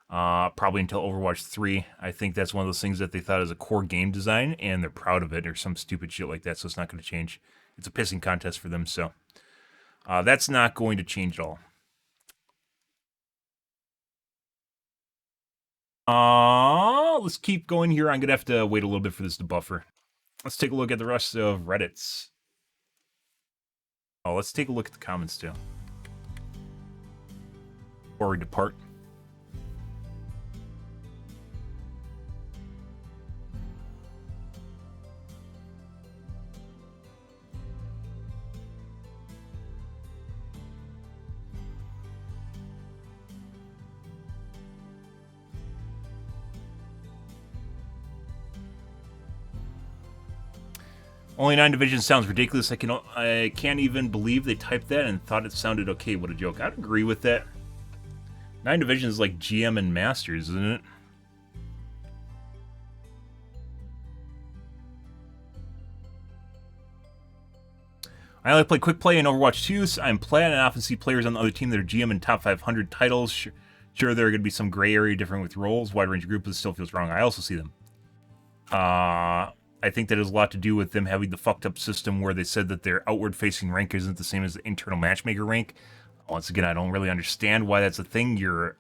probably until Overwatch 3. I think that's one of those things that they thought is a core game design, and they're proud of it, or some stupid shit like that, so it's not going to change. It's a pissing contest for them, so that's not going to change at all. Let's keep going here. I'm gonna have to wait a little bit for this to buffer. Let's take a look at the rest of Reddit's. Oh, let's take a look at the comments too. Before we depart. Only 9 divisions sounds ridiculous. I can't even believe they typed that and thought it sounded okay. What a joke. I'd agree with that. 9 divisions is like GM and Masters, isn't it? I only play quick play in Overwatch 2, so I'm playing and often see players on the other team that are GM in top 500 titles. Sure, there are going to be some gray area different with roles, wide range of groups, but it still feels wrong. I also see them. I think that has a lot to do with them having the fucked up system where they said that their outward facing rank isn't the same as the internal matchmaker rank. Once again, I don't really understand why that's a thing. Your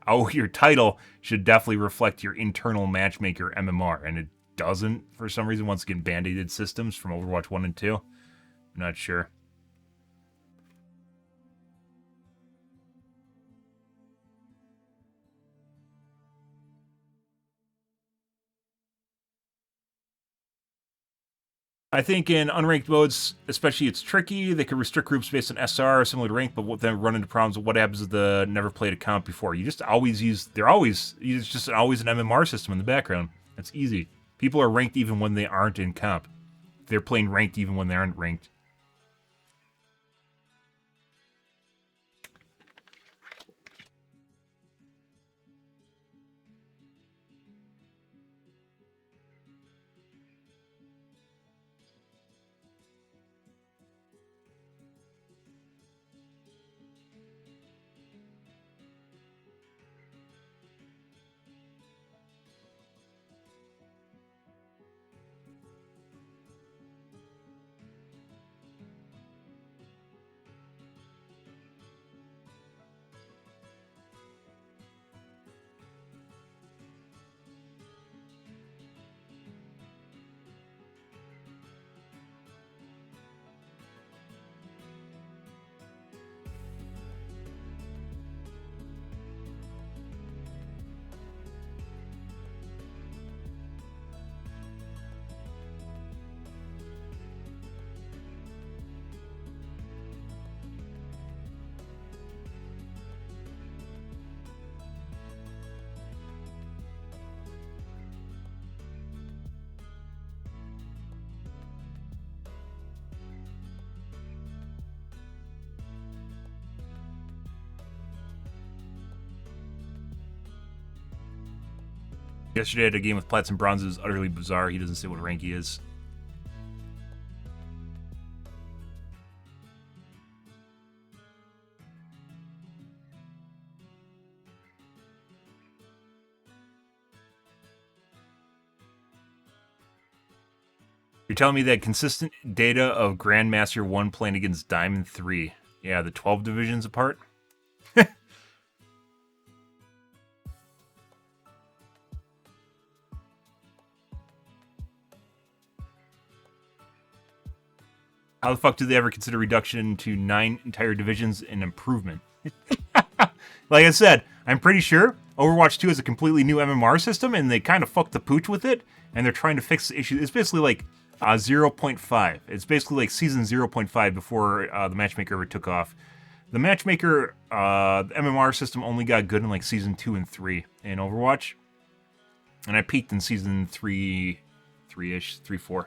title should definitely reflect your internal matchmaker MMR, and it doesn't for some reason. Once again, band-aided systems from Overwatch 1 and 2. I'm not sure. I think in unranked modes, especially, it's tricky. They could restrict groups based on SR, similar to rank, but then run into problems with what happens if the never played account before. You just always use. It's just always an MMR system in the background. That's easy. People are ranked even when they aren't in comp. They're playing ranked even when they aren't ranked. Yesterday I had a game with Plats and Bronzes, utterly bizarre. He doesn't say what rank he is. You're telling me that consistent data of Grandmaster 1 playing against Diamond 3. Yeah, the 12 divisions apart. How the fuck do they ever consider reduction to 9 entire divisions an improvement? Like I said, I'm pretty sure Overwatch 2 is a completely new MMR system, and they kind of fucked the pooch with it, and they're trying to fix the issue. It's basically like 0.5. It's basically like season 0.5 before the Matchmaker ever took off. The Matchmaker, the MMR system only got good in like season 2 and 3 in Overwatch. And I peaked in season 3-ish, 3-4.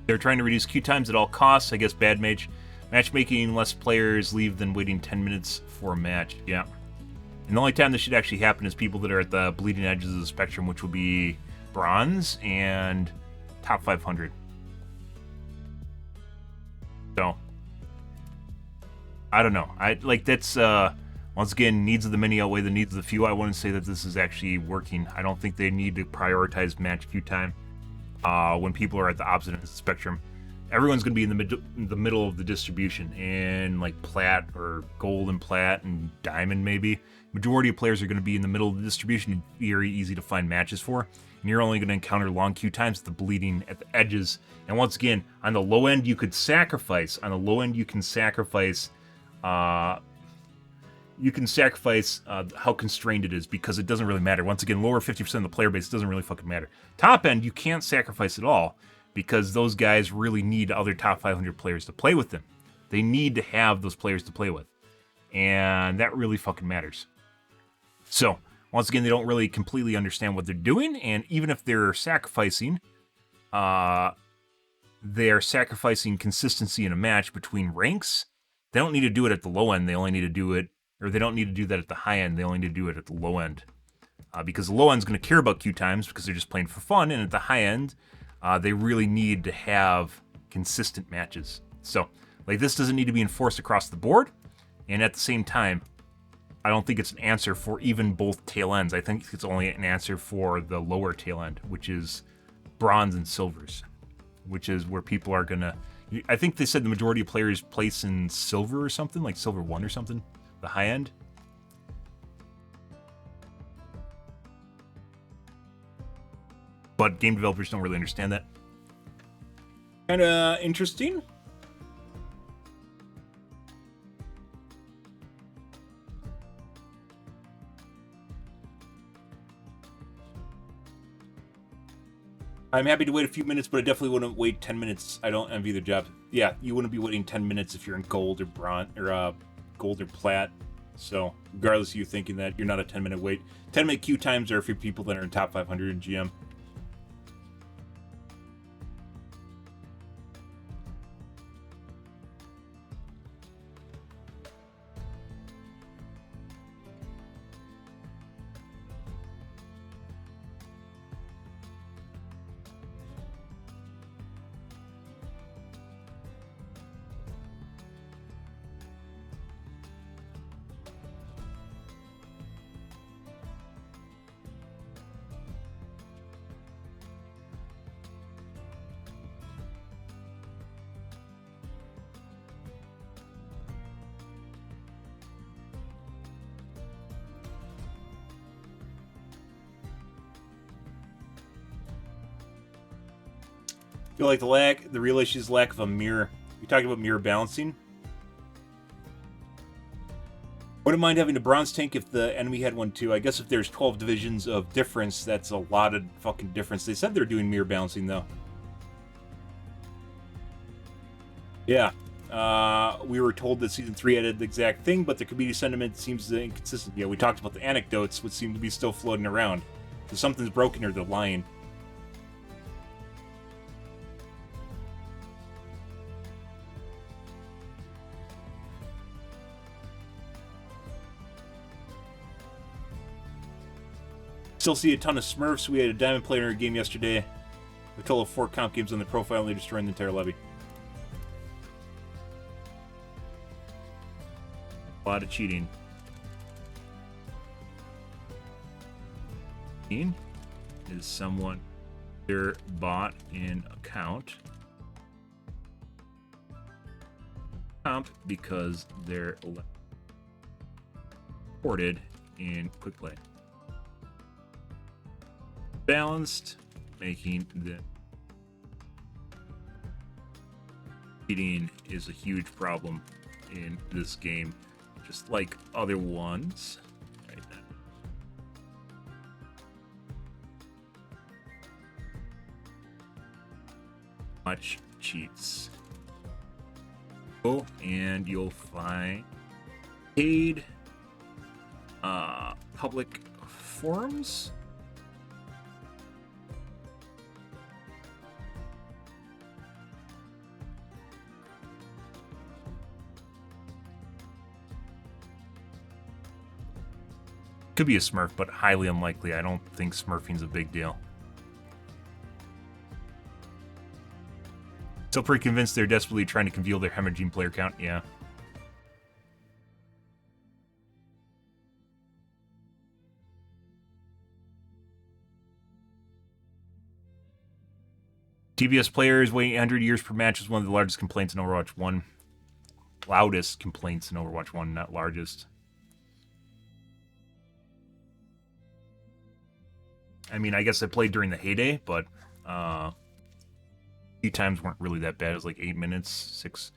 They're trying to reduce queue times at all costs. I guess bad matchmaking, less players leave than waiting 10 minutes for a match. Yeah. And the only time this should actually happen is people that are at the bleeding edges of the spectrum, which will be bronze and top 500. So, I don't know. That's once again, needs of the many outweigh the needs of the few. I wouldn't say that this is actually working. I don't think they need to prioritize match queue time. When people are at the opposite end of the spectrum, everyone's going to be in the middle of the distribution, and like plat or gold and plat and diamond maybe. Majority of players are going to be in the middle of the distribution, very easy to find matches for, and you're only going to encounter long queue times at the bleeding at the edges. And once again, on the low end, you could sacrifice. On the low end, you can sacrifice. How constrained it is, because it doesn't really matter. Once again, lower 50% of the player base doesn't really fucking matter. Top end, you can't sacrifice at all, because those guys really need other top 500 players to play with them. They need to have those players to play with. And that really fucking matters. So, once again, they don't really completely understand what they're doing, and even if they're sacrificing consistency in a match between ranks, they don't need to do it at the low end. They only need to do it, or they don't need to do that at the high end. They only need to do it at the low end. Because the low end's going to care about queue times because they're just playing for fun, and at the high end, they really need to have consistent matches. So, like, this doesn't need to be enforced across the board, and at the same time, I don't think it's an answer for even both tail ends. I think it's only an answer for the lower tail end, which is bronze and silvers, which is where people are gonna. I think they said the majority of players place in silver or something, like silver 1 or something, the high end. But game developers don't really understand that. Kinda interesting. I'm happy to wait a few minutes, but I definitely wouldn't wait 10 minutes. I don't envy the job. Yeah, you wouldn't be waiting 10 minutes if you're in gold or bronze or gold or plat. So, regardless of you thinking that, you're not a 10-minute wait. 10-minute queue times are for people that are in top 500 in GM. I feel like the real issue is lack of a mirror. We talked about mirror balancing. Wouldn't mind having a bronze tank if the enemy had one too. I guess if there's 12 divisions of difference, that's a lot of fucking difference. They said they're doing mirror balancing though. Yeah. We were told that season 3 added the exact thing, but the community sentiment seems inconsistent. Yeah, we talked about the anecdotes, which seem to be still floating around. So something's broken or they're lying. Still see a ton of Smurfs. We had a diamond player in a game yesterday. A total of 4 comp games on the profile, and they destroyed the entire lobby. A lot of cheating. Is someone their bot in account comp because they're reported in quick play. Balanced, making the cheating is a huge problem in this game, just like other ones. Right now. Much cheats. Oh, and you'll find paid public forums. Could be a Smurf, but highly unlikely. I don't think Smurfing's a big deal. Still pretty convinced they're desperately trying to congeal their hemorrhaging player count. Yeah. TBS players waiting 100 years per match is one of the largest complaints in Overwatch 1. Loudest complaints in Overwatch 1, not largest. I mean, I guess I played during the heyday, but few times weren't really that bad. It was like 8 minutes, 6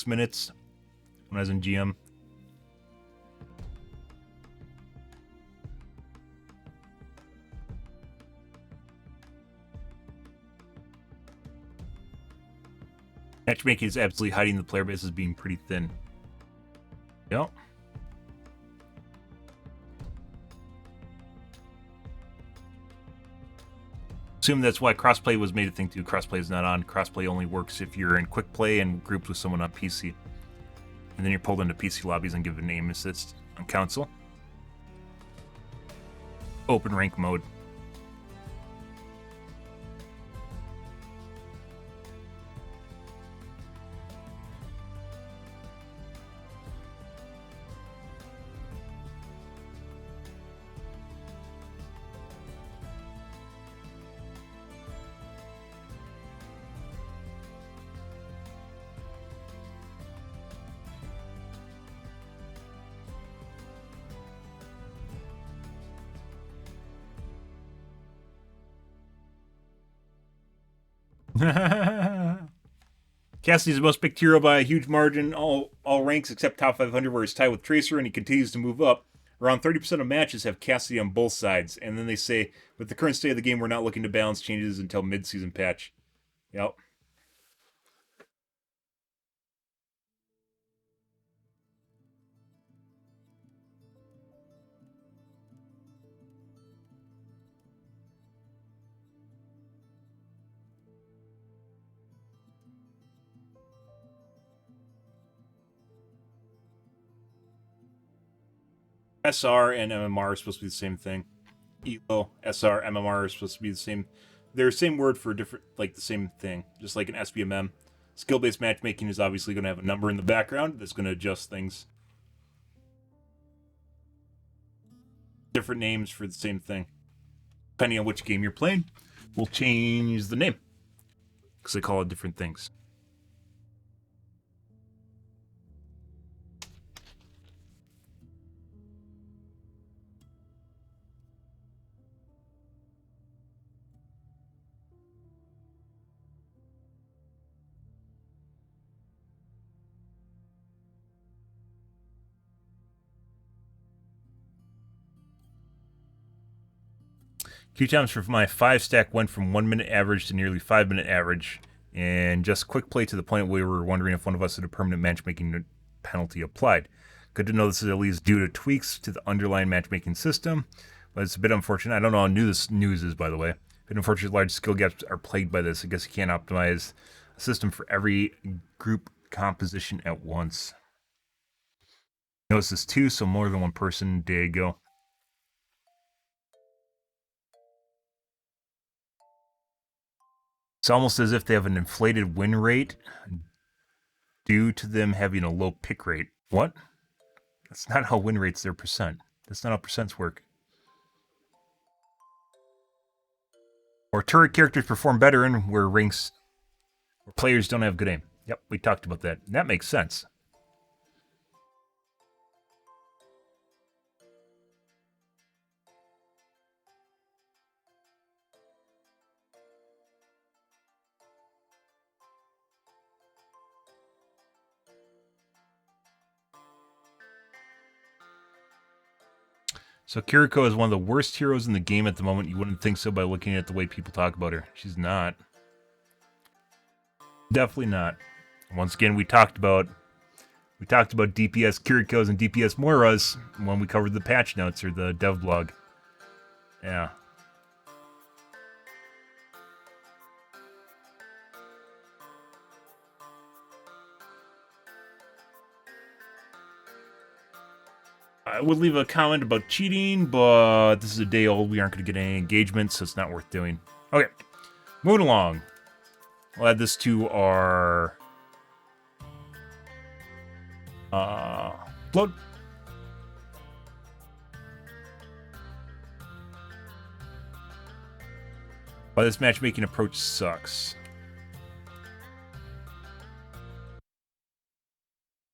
minutes when I was in GM. Matchmaking is absolutely hiding the player base as being pretty thin. Yep. Assume that's why crossplay was made a thing too. Crossplay is not on. Crossplay only works if you're in quick play and grouped with someone on PC. And then you're pulled into PC lobbies and given aim assist on console. Open rank mode. Cassidy's the most picked hero by a huge margin, all ranks except top 500, where he's tied with Tracer, and he continues to move up. Around 30% of matches have Cassidy on both sides, and then they say, with the current state of the game, we're not looking to balance changes until mid-season patch. Yep. SR and MMR are supposed to be the same thing. ELO, SR, MMR are supposed to be the same. They're the same word for different, like the same thing, just like an SBMM. Skill-based matchmaking is obviously going to have a number in the background that's going to adjust things. Different names for the same thing. Depending on which game you're playing, we'll change the name because they call it different things. Queue times for my 5-stack went from 1 minute average to nearly 5 minute average, and just quick play to the point where we were wondering if one of us had a permanent matchmaking penalty applied. Good to know this is at least due to tweaks to the underlying matchmaking system, but it's a bit unfortunate. I don't know how new this news is, by the way. But unfortunately, large skill gaps are plagued by this. I guess you can't optimize a system for every group composition at once. Notice this too, so more than one person. There you go. It's almost as if they have an inflated win rate due to them having a low pick rate. What? That's not how win rates their percent. That's not how percents work. Or turret characters perform better in where players don't have good aim. Yep, we talked about that. That makes sense. So Kiriko is one of the worst heroes in the game at the moment. You wouldn't think so by looking at the way people talk about her. She's not. Definitely not. Once again, we talked about DPS Kirikos and DPS Moiras when we covered the patch notes or the dev blog. Yeah. I would leave a comment about cheating, but this is a day old. We aren't going to get any engagement, so it's not worth doing. Okay, moving along. We'll add this to our upload. Why this matchmaking approach sucks.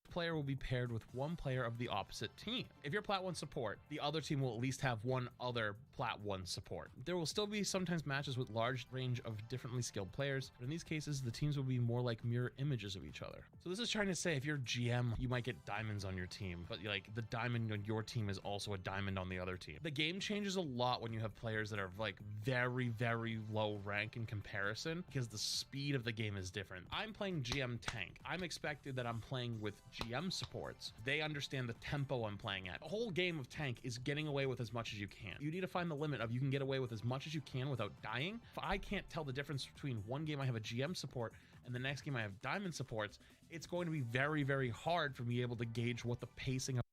Player will be paired with one player of the opposite team. If you're Plat 1 support, the other team will at least have one other Plat 1 support. There will still be sometimes matches with large range of differently skilled players, but in these cases, the teams will be more like mirror images of each other. So this is trying to say if you're GM, you might get diamonds on your team, but like the diamond on your team is also a diamond on the other team. The game changes a lot when you have players that are like very, very low rank in comparison because the speed of the game is different. I'm playing GM tank. I'm expected that I'm playing with GM supports. They understand the tempo I'm playing at. A whole game of tank is getting away with as much as you can. You need to find the limit of you can get away with as much as you can without dying. If I can't tell the difference between one game I have a GM support and the next game I have diamond supports, it's going to be very, very hard for me able to gauge what the pacing of.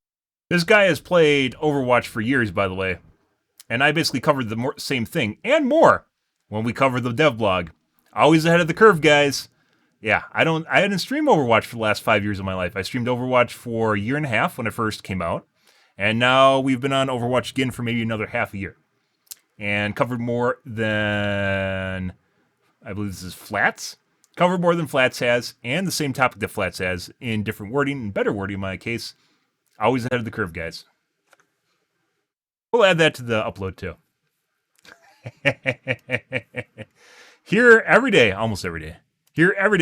This guy has played Overwatch for years, by the way, and I basically covered the same thing and more when we covered the dev blog. Always ahead of the curve, guys. Yeah, I didn't stream Overwatch for the last 5 years of my life. I streamed Overwatch for a year and a half when it first came out, and now we've been on Overwatch again for maybe another half a year, and covered more than, I believe this is Flats, covered more than Flats has, and the same topic that Flats has in different wording and better wording in my case. Always ahead of the curve, guys. We'll add that to the upload too. Here every day, almost every day. Here every day.